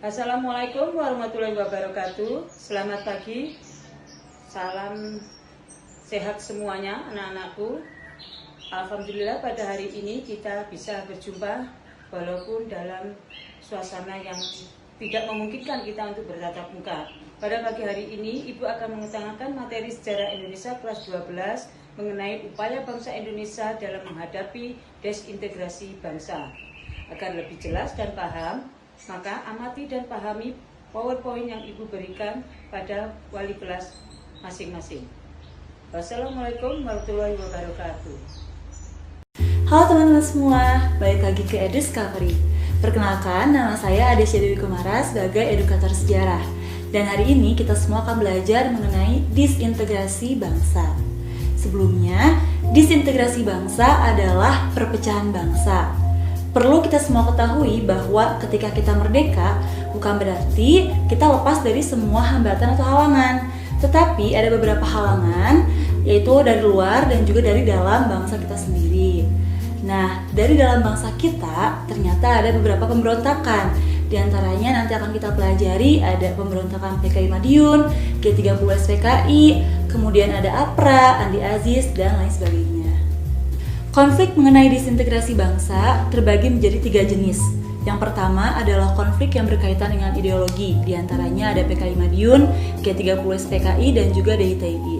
Assalamualaikum warahmatullahi wabarakatuh. Selamat pagi. Salam sehat semuanya anak-anakku. Alhamdulillah pada hari ini kita bisa berjumpa walaupun dalam suasana yang tidak memungkinkan kita untuk bertatap muka. Pada pagi hari ini Ibu akan mengutamakan materi sejarah Indonesia kelas 12 mengenai upaya bangsa Indonesia dalam menghadapi desintegrasi bangsa. Agar lebih jelas dan paham, maka amati dan pahami PowerPoint yang Ibu berikan pada wali kelas masing-masing. Wassalamualaikum warahmatullahi wabarakatuh. Halo teman-teman semua, balik lagi ke Ediscovery. Perkenalkan, nama saya Adesya Dewi Kumara sebagai edukator sejarah. Dan hari ini kita semua akan belajar mengenai disintegrasi bangsa. Sebelumnya, disintegrasi bangsa adalah perpecahan bangsa. Perlu kita semua ketahui bahwa ketika kita merdeka, bukan berarti kita lepas dari semua hambatan atau halangan. Tetapi ada beberapa halangan, yaitu dari luar dan juga dari dalam bangsa kita sendiri. Nah, dari dalam bangsa kita ternyata ada beberapa pemberontakan. Di antaranya nanti akan kita pelajari ada pemberontakan PKI Madiun, G30 SPKI, kemudian ada APRA, Andi Aziz, dan lain sebagainya. Konflik mengenai disintegrasi bangsa terbagi menjadi 3 jenis. Yang pertama adalah konflik yang berkaitan dengan ideologi, di antaranya ada PKI Madiun, G30 SPKI, dan juga DITI.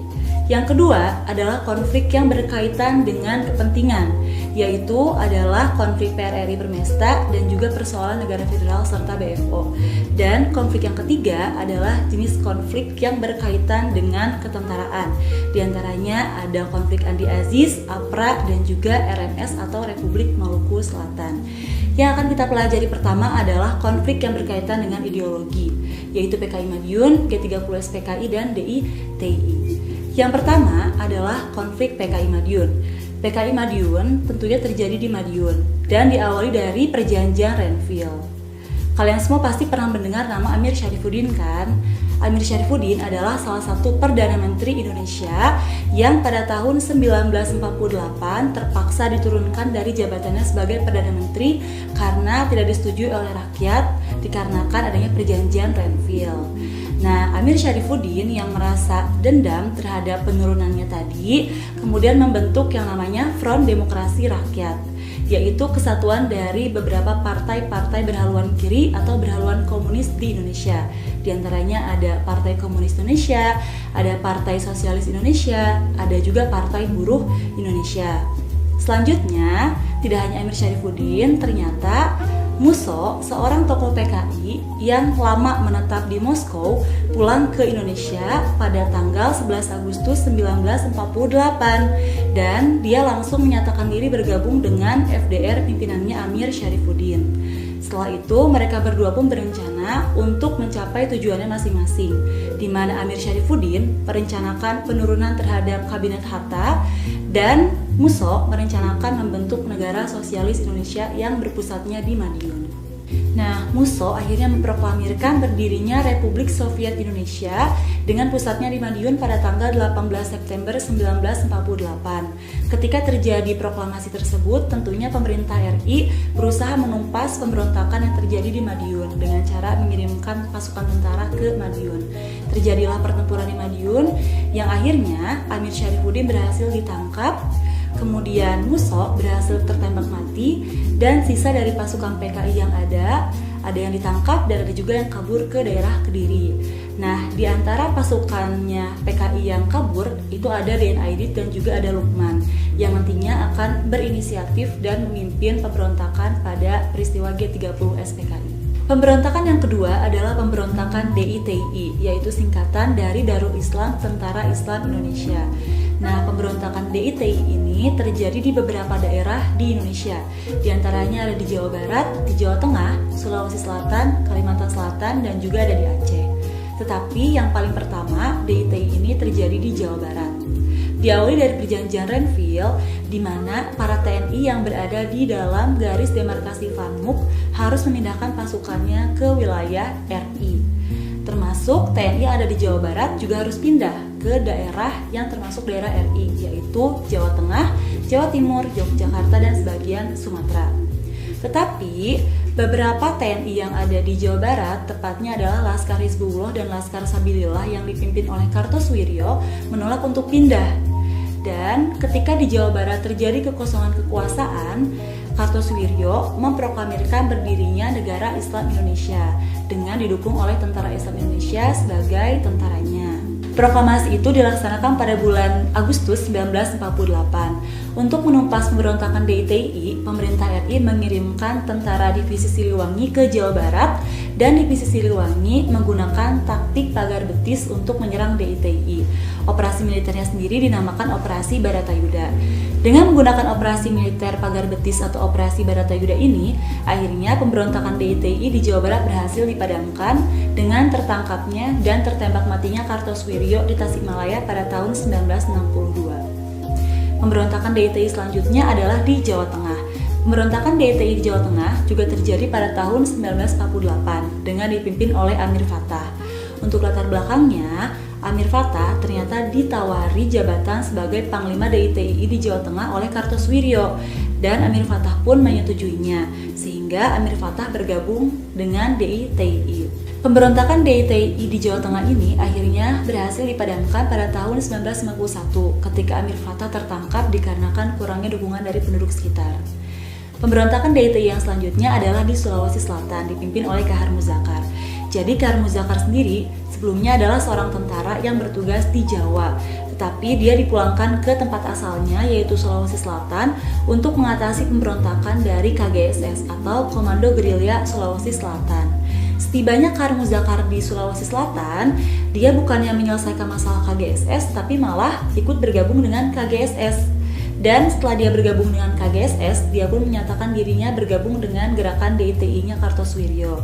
Yang kedua adalah konflik yang berkaitan dengan kepentingan, yaitu adalah konflik PRRI Permesta dan juga persoalan negara federal serta BFO. Dan konflik yang ketiga adalah jenis konflik yang berkaitan dengan ketentaraan. Di antaranya ada konflik Andi Aziz, APRA, dan juga RMS atau Republik Maluku Selatan. Yang akan kita pelajari pertama adalah konflik yang berkaitan dengan ideologi, yaitu PKI Madiun, G30 SPKI, dan DITI. Yang pertama adalah konflik PKI Madiun. PKI Madiun tentunya terjadi di Madiun dan diawali dari perjanjian Renville. Kalian semua pasti pernah mendengar nama Amir Syarifuddin kan? Amir Syarifuddin adalah salah satu Perdana Menteri Indonesia yang pada tahun 1948 terpaksa diturunkan dari jabatannya sebagai Perdana Menteri karena tidak disetujui oleh rakyat dikarenakan adanya perjanjian Renville. Nah, Amir Syarifuddin yang merasa dendam terhadap penurunannya tadi kemudian membentuk yang namanya Front Demokrasi Rakyat, yaitu kesatuan dari beberapa partai-partai berhaluan kiri atau berhaluan komunis di Indonesia. Di antaranya ada Partai Komunis Indonesia, ada Partai Sosialis Indonesia, ada juga Partai Buruh Indonesia. Selanjutnya, tidak hanya Amir Syarifuddin, ternyata Musso, seorang tokoh PKI yang lama menetap di Moskow, pulang ke Indonesia pada tanggal 11 Agustus 1948 dan dia langsung menyatakan diri bergabung dengan FDR pimpinannya Amir Syarifuddin. Setelah itu mereka berdua pun berencana untuk mencapai tujuannya masing-masing, di mana Amir Syarifuddin merencanakan penurunan terhadap Kabinet Hatta dan Musso merencanakan membentuk negara sosialis Indonesia yang berpusatnya di Madiun. Nah, Musso akhirnya memproklamirkan berdirinya Republik Soviet Indonesia dengan pusatnya di Madiun pada tanggal 18 September 1948. Ketika terjadi proklamasi tersebut, tentunya pemerintah RI berusaha menumpas pemberontakan yang terjadi di Madiun dengan cara mengirimkan pasukan tentara ke Madiun. Terjadilah pertempuran di Madiun yang akhirnya Amir Syarifuddin berhasil ditangkap. Kemudian Musso berhasil tertembak mati dan sisa dari pasukan PKI yang ada yang ditangkap dan ada juga yang kabur ke daerah Kediri. Nah, di antara pasukannya PKI yang kabur itu ada Dien Aidit dan juga ada Lukman yang nantinya akan berinisiatif dan memimpin pemberontakan pada peristiwa G30 SPKI. Pemberontakan yang kedua adalah pemberontakan DITI, yaitu singkatan dari Darul Islam Tentara Islam Indonesia. Nah, pemberontakan DITI ini terjadi di beberapa daerah di Indonesia. Di antaranya ada di Jawa Barat, di Jawa Tengah, Sulawesi Selatan, Kalimantan Selatan, dan juga ada di Aceh. Tetapi yang paling pertama, DITI ini terjadi di Jawa Barat. Diawali dari perjanjian Renville, di mana para TNI yang berada di dalam garis demarkasi Vanmuk harus memindahkan pasukannya ke wilayah RI. Termasuk TNI yang ada di Jawa Barat juga harus pindah ke daerah yang termasuk daerah RI, yaitu Jawa Tengah, Jawa Timur, Yogyakarta, dan sebagian Sumatera. Tetapi Beberapa TNI yang ada di Jawa Barat, tepatnya adalah Laskar Hizbullah dan Laskar Sabilillah yang dipimpin oleh Kartosoewirjo, menolak untuk pindah. Dan ketika di Jawa Barat terjadi kekosongan kekuasaan, Kartosoewirjo memproklamirkan berdirinya Negara Islam Indonesia dengan didukung oleh Tentara Islam Indonesia sebagai tentaranya. Proklamasi itu dilaksanakan pada bulan Agustus 1948. Untuk menumpas pemberontakan DITI, pemerintah RI mengirimkan tentara divisi Siliwangi ke Jawa Barat dan divisi Siliwangi menggunakan taktik pagar betis untuk menyerang DITI. Operasi militernya sendiri dinamakan Operasi Baratayuda. Dengan menggunakan operasi militer pagar betis atau Operasi Baratayuda ini, akhirnya pemberontakan DITI di Jawa Barat berhasil dipadamkan dengan tertangkapnya dan tertembak matinya Kartosoewirjo di Tasikmalaya pada tahun 1962. Pemberontakan DITI selanjutnya adalah di Jawa Tengah. Pemberontakan DITI di Jawa Tengah juga terjadi pada tahun 1948 dengan dipimpin oleh Amir Fattah. Untuk latar belakangnya, Amir Fattah ternyata ditawari jabatan sebagai Panglima DITI di Jawa Tengah oleh Kartosoewirjo dan Amir Fattah pun menyetujuinya, sehingga Amir Fattah bergabung dengan DITI. Pemberontakan DITI di Jawa Tengah ini akhirnya berhasil dipadamkan pada tahun 1951 ketika Amir Fattah tertangkap dikarenakan kurangnya dukungan dari penduduk sekitar. Pemberontakan DITI yang selanjutnya adalah di Sulawesi Selatan dipimpin oleh Kahar Muzakar. Jadi Kahar Muzakar sendiri sebelumnya adalah seorang tentara yang bertugas di Jawa, tetapi dia dipulangkan ke tempat asalnya yaitu Sulawesi Selatan untuk mengatasi pemberontakan dari KGSS atau Komando Gerilya Sulawesi Selatan. Setibanya Kahar Muzakar di Sulawesi Selatan, dia bukannya menyelesaikan masalah KGSS tapi malah ikut bergabung dengan KGSS. Dan setelah dia bergabung dengan KGSS, dia pun menyatakan dirinya bergabung dengan gerakan DITI-nya Kartosoewirjo.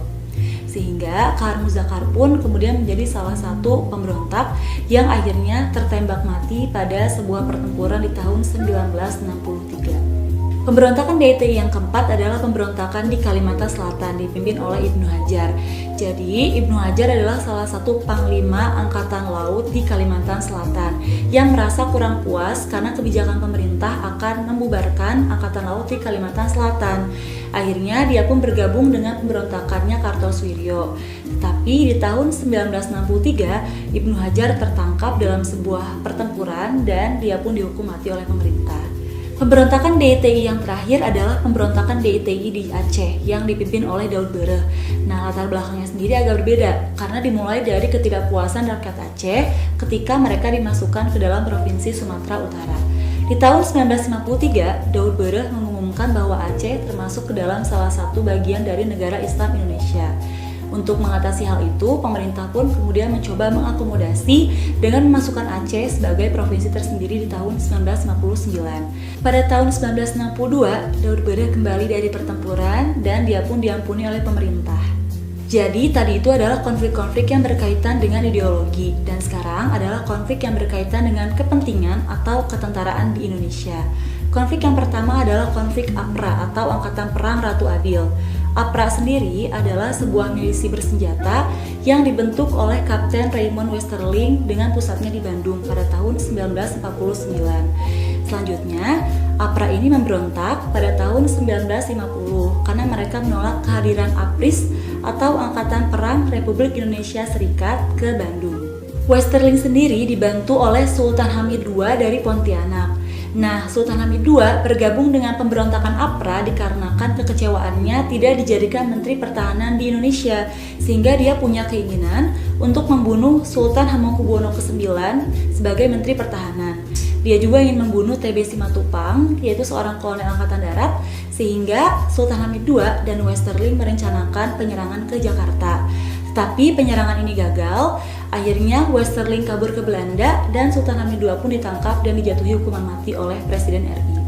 Sehingga Kahar Muzakar pun kemudian menjadi salah satu pemberontak yang akhirnya tertembak mati pada sebuah pertempuran di tahun 1963. Pemberontakan DITI yang keempat adalah pemberontakan di Kalimantan Selatan dipimpin oleh Ibnu Hajar. Jadi Ibnu Hajar adalah salah satu panglima angkatan laut di Kalimantan Selatan yang merasa kurang puas karena kebijakan pemerintah akan membubarkan angkatan laut di Kalimantan Selatan. Akhirnya dia pun bergabung dengan pemberontakannya Kartosoewirjo. Tetapi di tahun 1963 Ibnu Hajar tertangkap dalam sebuah pertempuran dan dia pun dihukum mati oleh pemerintah. Pemberontakan DITI yang terakhir adalah pemberontakan DITI di Aceh yang dipimpin oleh Daud Bereh. Nah, latar belakangnya sendiri agak berbeda karena dimulai dari ketidakpuasan rakyat Aceh ketika mereka dimasukkan ke dalam Provinsi Sumatera Utara. Di tahun 1953, Daud Bereh mengumumkan bahwa Aceh termasuk ke dalam salah satu bagian dari negara Islam Indonesia. Untuk mengatasi hal itu, pemerintah pun kemudian mencoba mengakomodasi dengan memasukkan Aceh sebagai provinsi tersendiri di tahun 1959. Pada tahun 1962, Daud Bereh kembali dari pertempuran dan dia pun diampuni oleh pemerintah. Jadi tadi itu adalah konflik-konflik yang berkaitan dengan ideologi dan sekarang adalah konflik yang berkaitan dengan kepentingan atau ketentaraan di Indonesia. Konflik yang pertama adalah konflik APRA atau Angkatan Perang Ratu Adil. APRA sendiri adalah sebuah milisi bersenjata yang dibentuk oleh Kapten Raymond Westerling dengan pusatnya di Bandung pada tahun 1949. Selanjutnya, APRA ini memberontak pada tahun 1950 karena mereka menolak kehadiran APRIS atau Angkatan Perang Republik Indonesia Serikat ke Bandung. Westerling sendiri dibantu oleh Sultan Hamid II dari Pontianak. Nah, Sultan Hamid II bergabung dengan pemberontakan APRA dikarenakan kekecewaannya tidak dijadikan Menteri Pertahanan di Indonesia, sehingga dia punya keinginan untuk membunuh Sultan Hamengkubuwono ke-9 sebagai Menteri Pertahanan. Dia juga ingin membunuh TB Simatupang, yaitu seorang kolonel Angkatan Darat, sehingga Sultan Hamid II dan Westerling merencanakan penyerangan ke Jakarta. Tetapi penyerangan ini gagal. Akhirnya Westerling kabur ke Belanda dan Sultan Hamid II pun ditangkap dan dijatuhi hukuman mati oleh Presiden RI.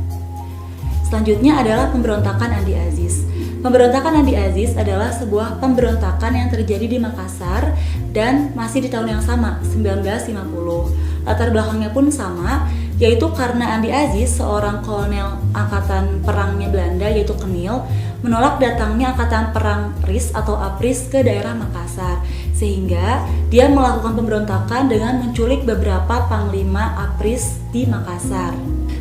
Selanjutnya adalah pemberontakan Andi Aziz. Pemberontakan Andi Aziz adalah sebuah pemberontakan yang terjadi di Makassar dan masih di tahun yang sama, 1950. Latar belakangnya pun sama, yaitu karena Andi Aziz, seorang kolonel angkatan perangnya Belanda yaitu Kenil, menolak datangnya angkatan perang RIS atau APRIS ke daerah Makassar, sehingga dia melakukan pemberontakan dengan menculik beberapa panglima APRIS di Makassar.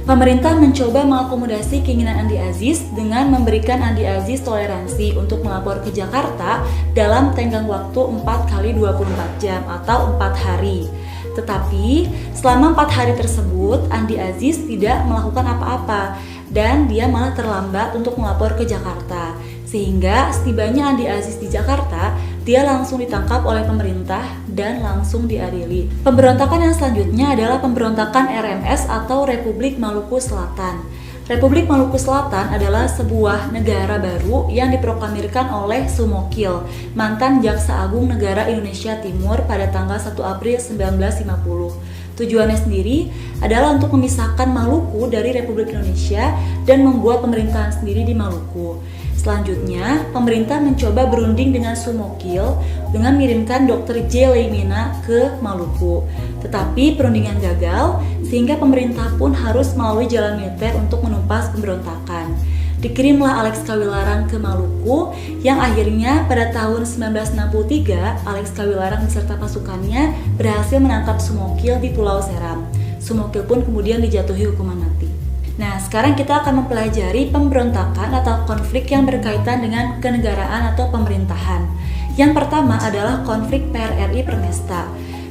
Pemerintah mencoba mengakomodasi keinginan Andi Aziz dengan memberikan Andi Aziz toleransi untuk melapor ke Jakarta dalam tenggang waktu 4 kali 24 jam atau 4 hari. Tetapi selama 4 hari tersebut Andi Aziz tidak melakukan apa-apa dan dia malah terlambat untuk melapor ke Jakarta. Sehingga setibanya Andi Aziz di Jakarta, dia langsung ditangkap oleh pemerintah dan langsung diadili. Pemberontakan yang selanjutnya adalah pemberontakan RMS atau Republik Maluku Selatan. Republik Maluku Selatan adalah sebuah negara baru yang diproklamirkan oleh Sumokil, mantan Jaksa Agung Negara Indonesia Timur pada tanggal 1 April 1950. Tujuannya sendiri adalah untuk memisahkan Maluku dari Republik Indonesia dan membuat pemerintahan sendiri di Maluku. Selanjutnya, pemerintah mencoba berunding dengan Sumokil dengan mengirimkan Dr. J. Leimena ke Maluku. Tetapi perundingan gagal, sehingga pemerintah pun harus melalui jalan militer untuk menumpas pemberontakan. Dikirimlah Alex Kawilarang ke Maluku, yang akhirnya pada tahun 1963, Alex Kawilarang beserta pasukannya berhasil menangkap Sumokil di Pulau Seram. Sumokil pun kemudian dijatuhi hukuman mati. Nah, sekarang kita akan mempelajari pemberontakan atau konflik yang berkaitan dengan kenegaraan atau pemerintahan. Yang pertama adalah konflik PRRI Permesta.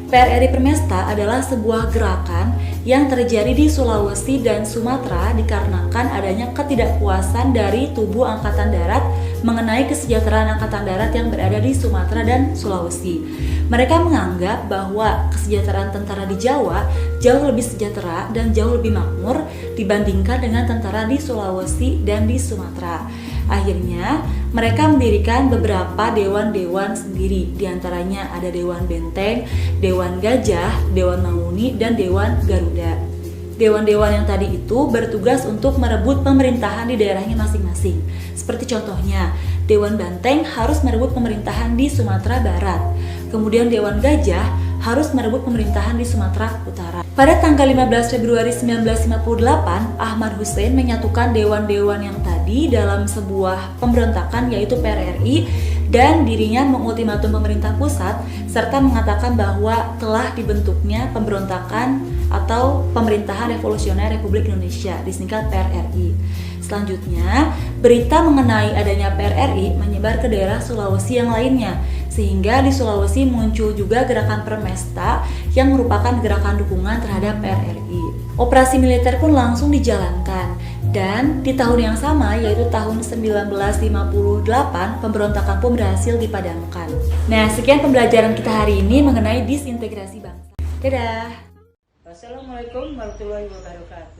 PRRI Permesta adalah sebuah gerakan yang terjadi di Sulawesi dan Sumatera dikarenakan adanya ketidakpuasan dari tubuh Angkatan Darat mengenai kesejahteraan Angkatan Darat yang berada di Sumatera dan Sulawesi. Mereka menganggap bahwa kesejahteraan tentara di Jawa jauh lebih sejahtera dan jauh lebih makmur dibandingkan dengan tentara di Sulawesi dan di Sumatera. Akhirnya, mereka mendirikan beberapa dewan-dewan sendiri. Di antaranya ada Dewan Benteng, Dewan Gajah, Dewan Manguni, dan Dewan Garuda. Dewan-dewan yang tadi itu bertugas untuk merebut pemerintahan di daerahnya masing-masing. Seperti contohnya, Dewan Banteng harus merebut pemerintahan di Sumatera Barat. Kemudian Dewan Gajah harus merebut pemerintahan di Sumatera Utara. Pada tanggal 15 Februari 1958, Ahmad Hussein menyatukan dewan-dewan yang tadi dalam sebuah pemberontakan yaitu PRRI, dan dirinya mengultimatum pemerintah pusat serta mengatakan bahwa telah dibentuknya pemberontakan atau Pemerintahan Revolusioner Republik Indonesia, disingkat PRRI. Selanjutnya, berita mengenai adanya PRRI menyebar ke daerah Sulawesi yang lainnya, sehingga di Sulawesi muncul juga gerakan Permesta yang merupakan gerakan dukungan terhadap PRRI. Operasi militer pun langsung dijalankan, dan di tahun yang sama yaitu tahun 1958 pemberontakan pun berhasil dipadamkan. Nah, sekian pembelajaran kita hari ini mengenai disintegrasi bangsa. Dadah. Wassalamualaikum warahmatullahi wabarakatuh.